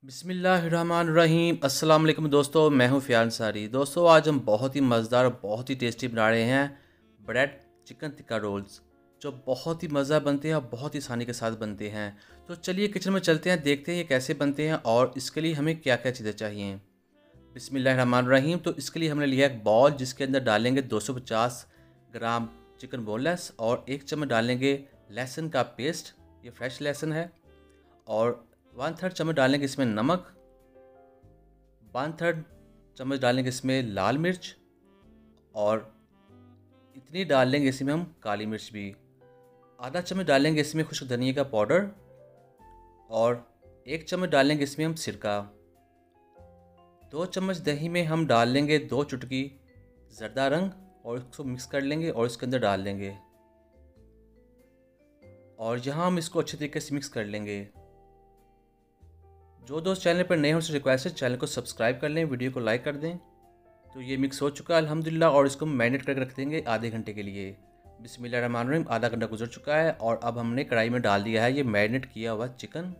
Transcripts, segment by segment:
बिस्मिल्लाहिर्रहमानिर्रहीम। अस्सलाम वालेकुम दोस्तों, मैं हूं फ़ियान अंसारी। दोस्तों आज हम बहुत ही मज़ेदार और बहुत ही टेस्टी बना रहे हैं ब्रेड चिकन टिक्का रोल्स, जो बहुत ही मज़ा बनते हैं और बहुत ही आसानी के साथ बनते हैं। तो चलिए किचन में चलते हैं, देखते हैं ये कैसे बनते हैं और इसके लिए हमें क्या क्या चीज़ें चाहिए। बिस्मिल्लाहिर्रहमानिर्रहीम। तो इसके लिए हमने लिया एक बॉल, जिसके अंदर डालेंगे 250 ग्राम चिकन बोनलेस और 1 चम्मच डालेंगे लहसुन का पेस्ट, ये फ्रेश लहसुन है। और 1/3 चम्मच डालेंगे इसमें नमक, 1/3 चम्मच डालेंगे इसमें लाल मिर्च, और इतनी डाल लेंगे इसमें हम काली मिर्च भी। आधा चम्मच डालेंगे इसमें खुश्क धनिया का पाउडर, और 1 चम्मच डालेंगे इसमें हम सिरका। 2 चम्मच दही में हम डाल लेंगे 2 चुटकी ज़र्दा रंग, और इसको मिक्स कर लेंगे और इसके अंदर डाल देंगे। और यहाँ हम इसको अच्छे तरीके से मिक्स कर लेंगे। जो दोस्त चैनल पर नए हो उनसे रिक्वेस्ट है चैनल को सब्सक्राइब कर लें, वीडियो को लाइक कर दें। तो ये मिक्स हो चुका है अल्हम्दुलिल्लाह, और इसको मैरिनेट करके रख देंगे आधे घंटे के लिए। बिस्मिल्लाहिर्रहमानिर्रहीम। आधा घंटा गुजर चुका है और अब हमने कढ़ाई में डाल दिया है ये मैरिनेट किया हुआ चिकन।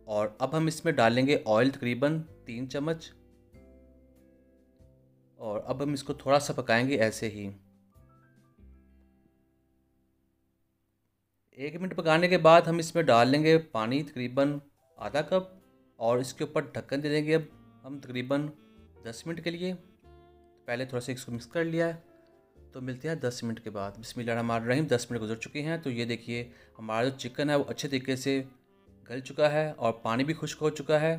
और अब हम इसमें डालेंगे ऑयल तकरीबन 3 चम्मच, और अब हम इसको थोड़ा सा पकाएंगे ऐसे ही। 1 मिनट पकाने के बाद हम इसमें डाल लेंगे पानी तकरीबन आधा कप, और इसके ऊपर ढक्कन दे देंगे अब हम तकरीबन 10 मिनट के लिए। पहले थोड़ा सा इसको मिक्स कर लिया है, तो मिलते हैं 10 मिनट के बाद। बिस्मिल्लाहिर्रहमानिर्रहीम। 10 मिनट गुजर चुके हैं। तो ये देखिए हमारा जो चिकन है वो अच्छे तरीके से गल चुका है और पानी भी खुश्क हो चुका है।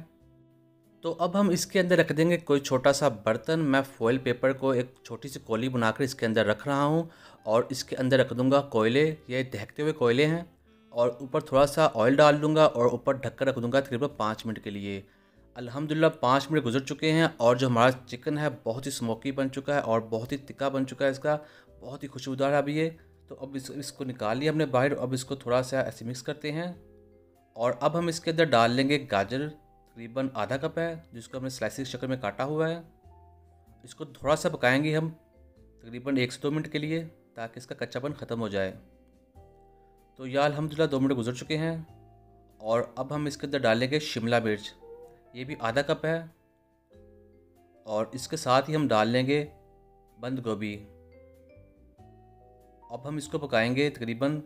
तो अब हम इसके अंदर रख देंगे कोई छोटा सा बर्तन। मैं फॉइल पेपर को एक छोटी सी कोली बनाकर इसके अंदर रख रहा हूँ, और इसके अंदर रख दूँगा कोयले, ये दहकते हुए कोयले हैं। और ऊपर थोड़ा सा ऑयल डाल दूँगा और ऊपर ढककर रख दूँगा तकरीबन 5 मिनट के लिए। अल्हम्दुलिल्लाह 5 मिनट गुजर चुके हैं और जो हमारा चिकन है बहुत ही स्मोकी बन चुका है और बहुत ही तिक्का बन चुका है, इसका बहुत ही खुशबूदार है अभी ये। तो अब इसको निकाल लिया हमने बाहर। अब इसको थोड़ा सा ऐसे मिक्स करते हैं, और अब हम इसके अंदर डाल लेंगे गाजर, तकरीबन आधा कप है, जिसको हमने स्लाइसिस शक्ल में काटा हुआ है। इसको थोड़ा सा पकाएंगे हम तकरीबन 1 से 2 मिनट के लिए, ताकि इसका कच्चापन ख़त्म हो जाए। तो यह अल्हम्दुलिल्लाह 2 मिनट गुजर चुके हैं, और अब हम इसके अंदर डालेंगे शिमला मिर्च, ये भी आधा कप है, और इसके साथ ही हम डाल लेंगे बंद गोभी। अब हम इसको पकाएंगे तकरीबन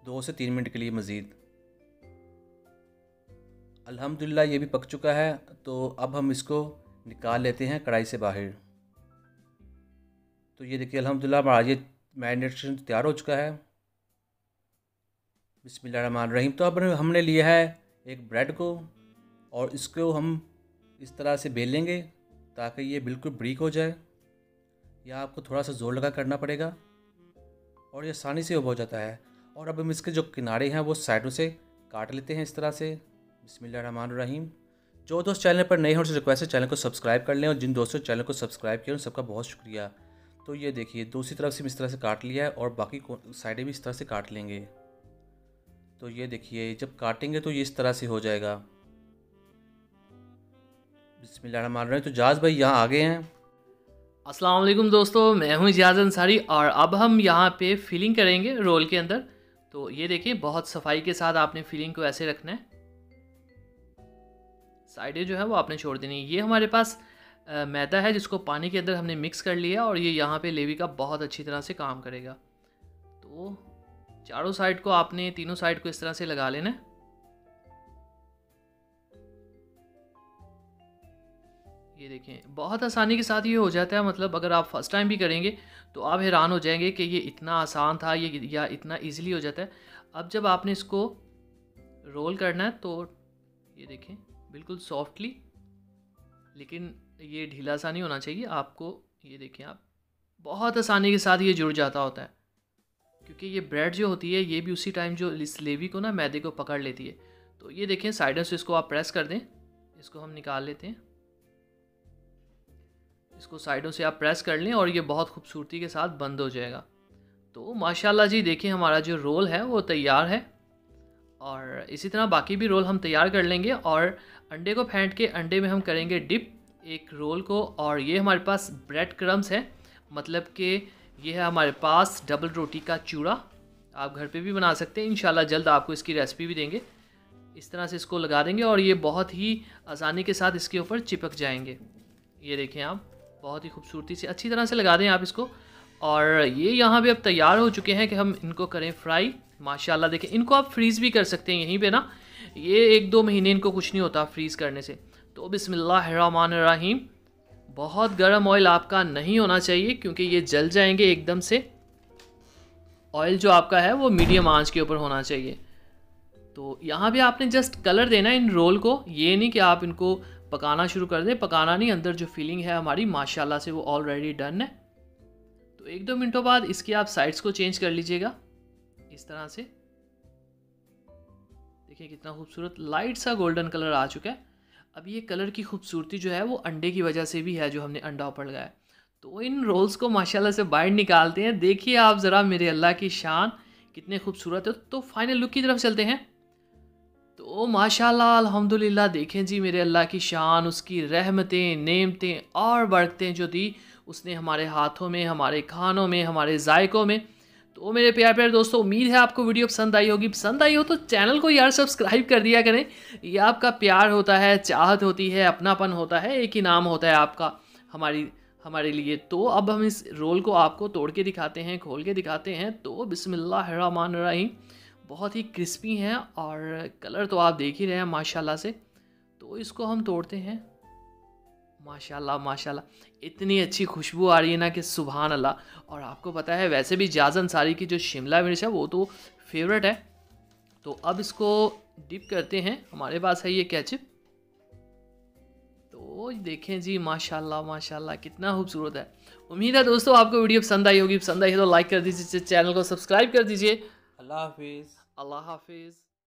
2 से 3 मिनट के लिए मज़ीद। अल्हम्दुलिल्लाह ये भी पक चुका है। तो अब हम इसको निकाल लेते हैं कढ़ाई से बाहर। तो ये देखिए अल्हम्दुलिल्लाह हमारा ये मैरिनेशन तैयार हो चुका है। बिस्मिल्लाहिर्रहमानिर्रहीम। तो अब हमने लिया है एक ब्रेड को, और इसको हम इस तरह से बेल लेंगे ताकि ये बिल्कुल ब्रीक हो जाए। या आपको थोड़ा सा ज़ोर लगा करना पड़ेगा, और ये आसानी से हो जाता है। और अब हम इसके जो किनारे हैं वो साइडों से काट लेते हैं इस तरह से। बिस्मिल्लाहिर्रहमानिर्रहीम। जो दोस्त चैनल पर नए हैं उनसे रिक्वेस्ट है चैनल को सब्सक्राइब कर लें, और जिन दोस्तों चैनल को सब्सक्राइब किया उन सबका बहुत शुक्रिया। तो ये देखिए दूसरी तरफ से इस तरह से काट लिया है, और बाकी साइडें भी इस तरह से काट लेंगे। तो ये देखिए जब काटेंगे तो ये इस तरह से हो जाएगा। बिस्मिल्लाहिर्रहमानिर्रहीम। तो जाज भाई यहाँ आ गए हैं। अस्सलाम वालेकुम दोस्तों, मैं हूं इजाज़ अंसारी और अब हम यहाँ पे फिलिंग करेंगे रोल के अंदर। तो ये देखिए बहुत सफाई के साथ आपने फिलिंग को ऐसे रखना है, साइडें जो है वो आपने छोड़ देनी है। ये हमारे पास मैदा है जिसको पानी के अंदर हमने मिक्स कर लिया, और ये यहाँ पे लेवी का बहुत अच्छी तरह से काम करेगा। तो चारों साइड को आपने तीनों साइड को इस तरह से लगा लेना है। ये देखें बहुत आसानी के साथ ये हो जाता है, मतलब अगर आप फर्स्ट टाइम भी करेंगे तो आप हैरान हो जाएंगे कि ये इतना आसान था ये, या इतना इजीली हो जाता है। अब जब आपने इसको रोल करना है तो ये देखें बिल्कुल सॉफ्टली, लेकिन ये ढीला सा नहीं होना चाहिए आपको। ये देखें आप बहुत आसानी के साथ ये जुड़ जाता होता है, क्योंकि ये ब्रेड जो होती है ये भी उसी टाइम जो इस लेवी को ना मैदे को पकड़ लेती है। तो ये देखें साइडों से इसको आप प्रेस कर दें, इसको हम निकाल लेते हैं। इसको साइडों से आप प्रेस कर लें और ये बहुत खूबसूरती के साथ बंद हो जाएगा। तो माशाल्लाह जी देखिए हमारा जो रोल है वो तैयार है, और इसी तरह बाकी भी रोल हम तैयार कर लेंगे। और अंडे को फेंट के अंडे में हम करेंगे डिप एक रोल को। और ये हमारे पास ब्रेड क्रम्स है, मतलब कि ये है हमारे पास डबल रोटी का चूड़ा। आप घर पे भी बना सकते हैं, इंशाल्लाह जल्द आपको इसकी रेसिपी भी देंगे। इस तरह से इसको लगा देंगे और ये बहुत ही आसानी के साथ इसके ऊपर चिपक जाएंगे। ये देखें आप, बहुत ही खूबसूरती से अच्छी तरह से लगा दें आप इसको। और ये यहाँ पे अब तैयार हो चुके हैं कि हम इनको करें फ्राई। माशाल्लाह देखें, इनको आप फ्रीज़ भी कर सकते हैं यहीं पे ना, ये 1-2 महीने इनको कुछ नहीं होता फ्रीज़ करने से। तो बिस्मिल्लाहिर्रहमानिर्रहीम, बहुत गर्म ऑयल आपका नहीं होना चाहिए क्योंकि ये जल जाएंगे एकदम से। ऑयल जो आपका है वो मीडियम आंच के ऊपर होना चाहिए। तो यहाँ भी आपने जस्ट कलर देना है इन रोल को, ये नहीं कि आप इनको पकाना शुरू कर दें, पकाना नहीं। अंदर जो फीलिंग है हमारी माशाल्लाह से वो ऑलरेडी डन है। तो 1-2 मिनटों बाद इसकी आप साइड्स को चेंज कर लीजिएगा इस तरह से। देखिए कितना खूबसूरत लाइट सा गोल्डन कलर आ चुका है। अब ये कलर की खूबसूरती जो है वो अंडे की वजह से भी है, जो हमने अंडा ऊपर लगाया। तो इन रोल्स को माशाल्लाह से बाहर निकालते हैं। देखिए आप ज़रा मेरे अल्लाह की शान कितने खूबसूरत है। तो फाइनल लुक की तरफ चलते हैं। तो माशाल्लाह अल्हम्दुलिल्लाह, देखें जी मेरे अल्लाह की शान, उसकी रहमतें नेमतें और बरकतें जो दी उसने हमारे हाथों में, हमारे खानों में, हमारे जायकों में। तो मेरे प्यारे प्यारे दोस्तों, उम्मीद है आपको वीडियो पसंद आई होगी। पसंद आई हो तो चैनल को यार सब्सक्राइब कर दिया करें। ये आपका प्यार होता है, चाहत होती है, अपनापन होता है, एक ही नाम होता है आपका हमारे लिए। तो अब हम इस रोल को आपको तोड़ के दिखाते हैं, खोल के दिखाते हैं। तो बिस्मिल्लाहिर्रहमानिर्रहीम, बहुत ही क्रिस्पी हैं और कलर तो आप देख ही रहे हैं माशाल्लाह से। तो इसको हम तोड़ते हैं। माशाल्लाह माशाल्लाह, इतनी अच्छी खुशबू आ रही है ना कि सुभान अल्लाह। और आपको पता है वैसे भी जाज़ अंसारी की जो शिमला मिर्च है वो तो फेवरेट है। तो अब इसको डिप करते हैं। हमारे पास है ये केचप। तो देखें जी माशाल्लाह माशाल्लाह कितना खूबसूरत है। उम्मीद है दोस्तों आपको वीडियो पसंद आई होगी। पसंद आई है तो लाइक कर दीजिए, चैनल को सब्सक्राइब कर दीजिए। अल्लाह हाफिज़। अल्लाह हाफिज़।